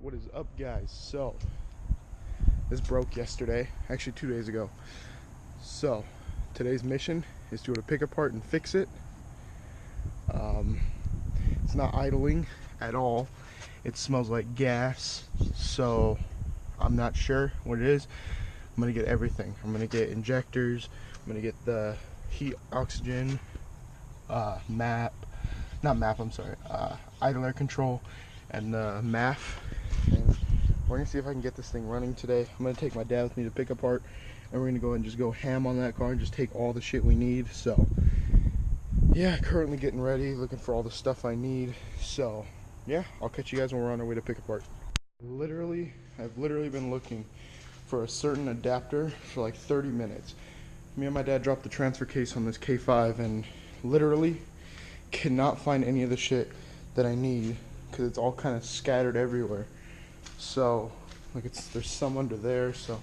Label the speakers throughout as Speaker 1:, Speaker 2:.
Speaker 1: What is up, guys? So this broke yesterday, actually 2 days ago. So today's mission is to go to pick apart and fix it. It's not idling at all. It smells like gas, so I'm not sure what it is. I'm gonna get everything. I'm gonna get injectors, I'm gonna get the heat oxygen, idle air control, and the MAF. And we're gonna see if I can get this thing running today. I'm gonna take my dad with me to pick apart, and we're gonna go and just go ham on that car and just take all the shit we need. So yeah, currently getting ready, looking for all the stuff I need. So yeah, I'll catch you guys when we're on our way to pick apart. I've literally been looking for a certain adapter for like 30 minutes. Me and my dad dropped the transfer case on this K5 and literally cannot find any of the shit that I need because it's all kind of scattered everywhere. So like there's some under there, so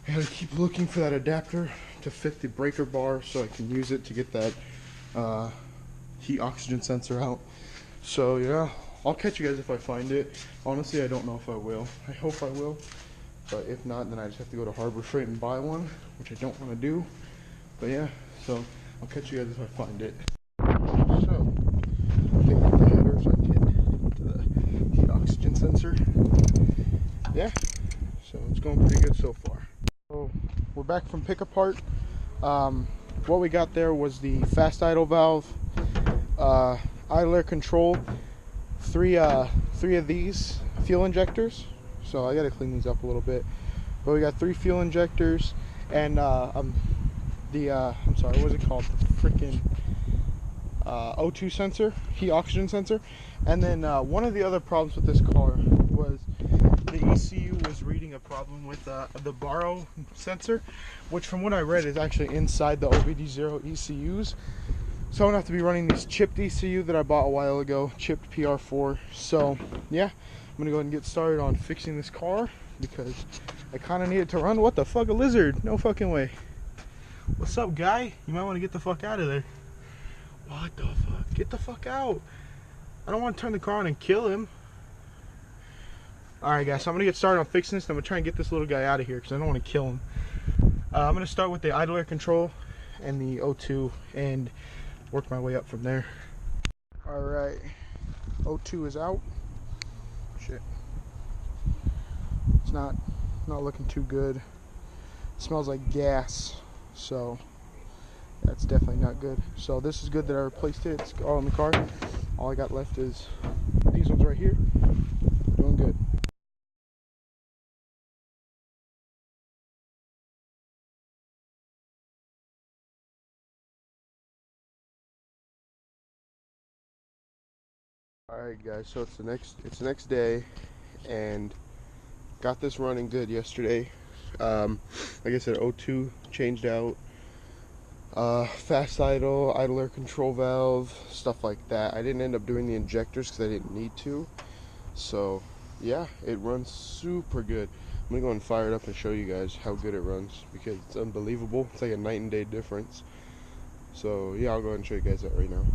Speaker 1: I gotta keep looking for that adapter to fit the breaker bar so I can use it to get that heat oxygen sensor out. So yeah, I'll catch you guys if I find it. Honestly, I don't know if I will. I hope I will, but if not, then I just have to go to Harbor Freight and buy one, which I don't want to do. But yeah, so I'll catch you guys if I find it. So taking out the header so I can get to the heat oxygen sensor. Yeah, so it's going pretty good so far. So we're back from pick apart. What we got there was the fast idle valve, idle air control, three of these fuel injectors. So I gotta clean these up a little bit. But we got 3 fuel injectors and I'm sorry, what is it called? The freaking O2 sensor, heat oxygen sensor. And then one of the other problems with this car was the ECU was reading a problem with the baro sensor, which from what I read is actually inside the OBD0 ECUs. So I'm gonna have to be running these chipped ECU that I bought a while ago, chipped PR4. So yeah, I'm gonna go ahead and get started on fixing this car because I kind of need it to run. What the fuck, a lizard? No fucking way. What's up, guy? You might want to get the fuck out of there. What the fuck? Get the fuck out. I don't want to turn the car on and kill him. Alright guys, so I'm going to get started on fixing this. I'm going to try and get this little guy out of here because I don't want to kill him. I'm going to start with the idle air control and the O2 and work my way up from there. Alright, O2 is out. Shit. It's not looking too good. It smells like gas, so that's definitely not good. So this is good that I replaced it. It's all in the car. All I got left is these ones right here. Doing good. Alright guys, so it's the next day and got this running good yesterday. Like I said, O2 changed out, fast idle air control valve, stuff like that. I didn't end up doing the injectors because I didn't need to. So yeah, it runs super good. I'm gonna go and fire it up and show you guys how good it runs because it's unbelievable. It's like a night and day difference. So yeah, I'll go ahead and show you guys that right now.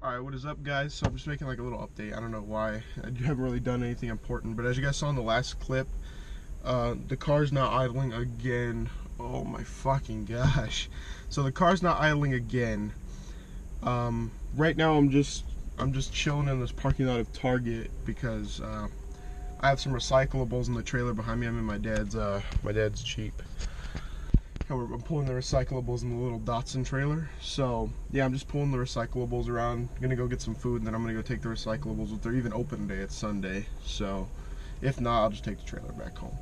Speaker 1: Alright, what is up guys? So I'm just making like a little update. I don't know why. I haven't really done anything important, but as you guys saw in the last clip, the car's not idling again. Oh my fucking gosh. So the car's not idling again. Right now I'm just chilling in this parking lot of Target because I have some recyclables in the trailer behind me. I'm in my dad's Jeep. I'm pulling the recyclables in the little Datsun trailer. So yeah, I'm just pulling the recyclables around. I'm gonna go get some food and then I'm gonna go take the recyclables. If they're even open today, it's Sunday. So if not, I'll just take the trailer back home.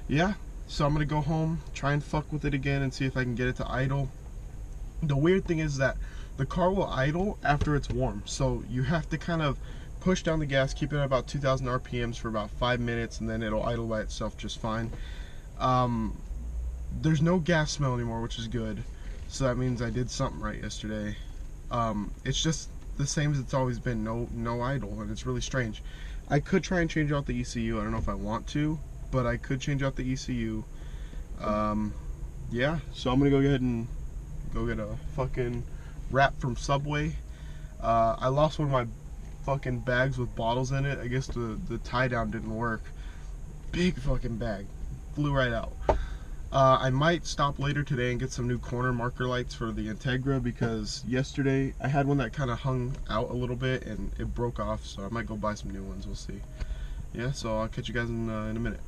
Speaker 1: Yeah, so I'm gonna go home, try and fuck with it again and see if I can get it to idle. The weird thing is that the car will idle after it's warm. So you have to kind of push down the gas, keep it at about 2,000 RPMs for about 5 minutes and then it'll idle by itself just fine. There's no gas smell anymore, which is good. So that means I did something right yesterday. It's just the same as it's always been. No idle, and it's really strange. I could try and change out the ECU. I don't know if I want to, but I could change out the ECU. Yeah, so I'm gonna go ahead and go get a fucking wrap from Subway. I lost one of my fucking bags with bottles in it. I guess the tie down didn't work. Big fucking bag, flew right out. I might stop later today and get some new corner marker lights for the Integra, because yesterday I had one that kind of hung out a little bit and it broke off, so I might go buy some new ones. We'll see. Yeah, so I'll catch you guys in a minute.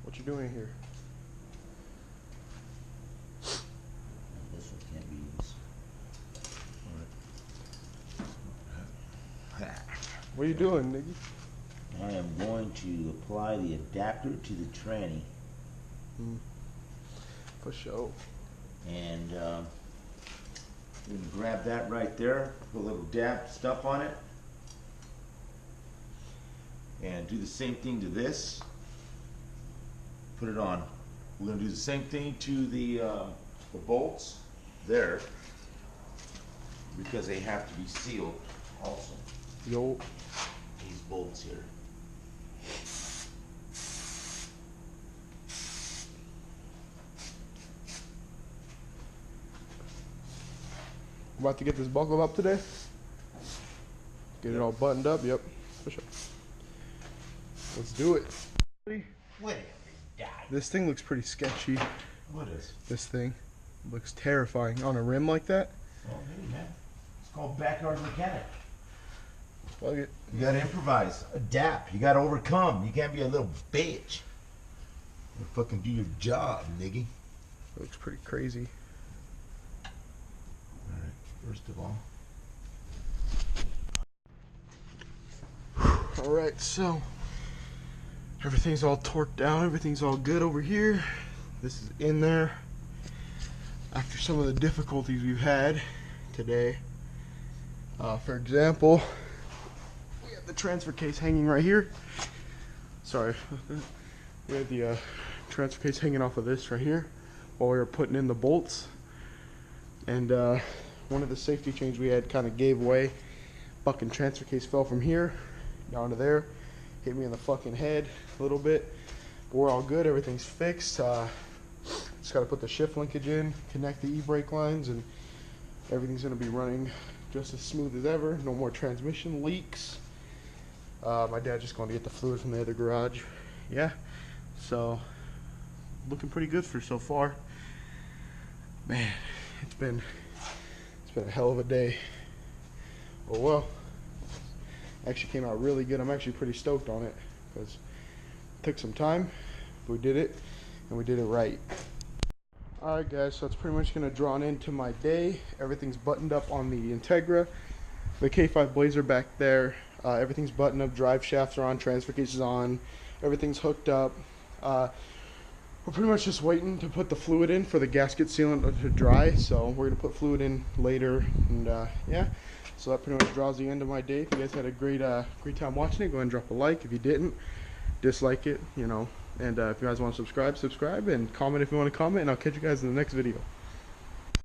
Speaker 1: What you doing here?
Speaker 2: This one can't be used.
Speaker 1: What are you doing, nigga?
Speaker 2: I am going to apply the adapter to the tranny.
Speaker 1: For sure.
Speaker 2: And you can grab that right there, put a little dab stuff on it. And do the same thing to this. Put it on. We're going to do the same thing to the bolts there, because they have to be sealed also.
Speaker 1: Yo.
Speaker 2: These bolts here.
Speaker 1: About to get this buckled up today. Get it all buttoned up. Yep, for sure. Let's do it.
Speaker 2: Whatever, die.
Speaker 1: This thing looks pretty sketchy.
Speaker 2: What is?
Speaker 1: This thing looks terrifying on a rim like that.
Speaker 2: Well, hey man, it's called backyard mechanic.
Speaker 1: Plug it.
Speaker 2: You gotta improvise, adapt. You gotta overcome. You can't be a little bitch. You fucking do your job, nigga.
Speaker 1: Looks pretty crazy.
Speaker 2: All right. First of all.
Speaker 1: All right, so everything's all torqued down. Everything's all good over here. This is in there. After some of the difficulties we've had today, for example, we have the transfer case hanging right here. Sorry, we had the transfer case hanging off of this right here while we were putting in the bolts, and one of the safety chains we had kind of gave way. Fucking transfer case fell from here down to there, hit me in the fucking head a little bit, but we're all good. Everything's fixed. Just got to put the shift linkage in, connect the e-brake lines, and everything's going to be running just as smooth as ever. No more transmission leaks. My dad's just going to get the fluid from the other garage. Yeah, so looking pretty good for so far. Man, it's been a hell of a day. Oh well, actually came out really good. I'm actually pretty stoked on it because it took some time, but we did it, and we did it right. Alright guys, so that's pretty much going to draw into my day. Everything's buttoned up on the Integra. The K5 Blazer back there, everything's buttoned up. Drive shafts are on, transfer case is on, everything's hooked up. We're pretty much just waiting to put the fluid in for the gasket sealant to dry, so we're going to put fluid in later, and yeah, so that pretty much draws the end of my day. If you guys had a great time watching it, go ahead and drop a like. If you didn't, dislike it, you know. And if you guys want to subscribe, and comment if you want to comment, and I'll catch you guys in the next video.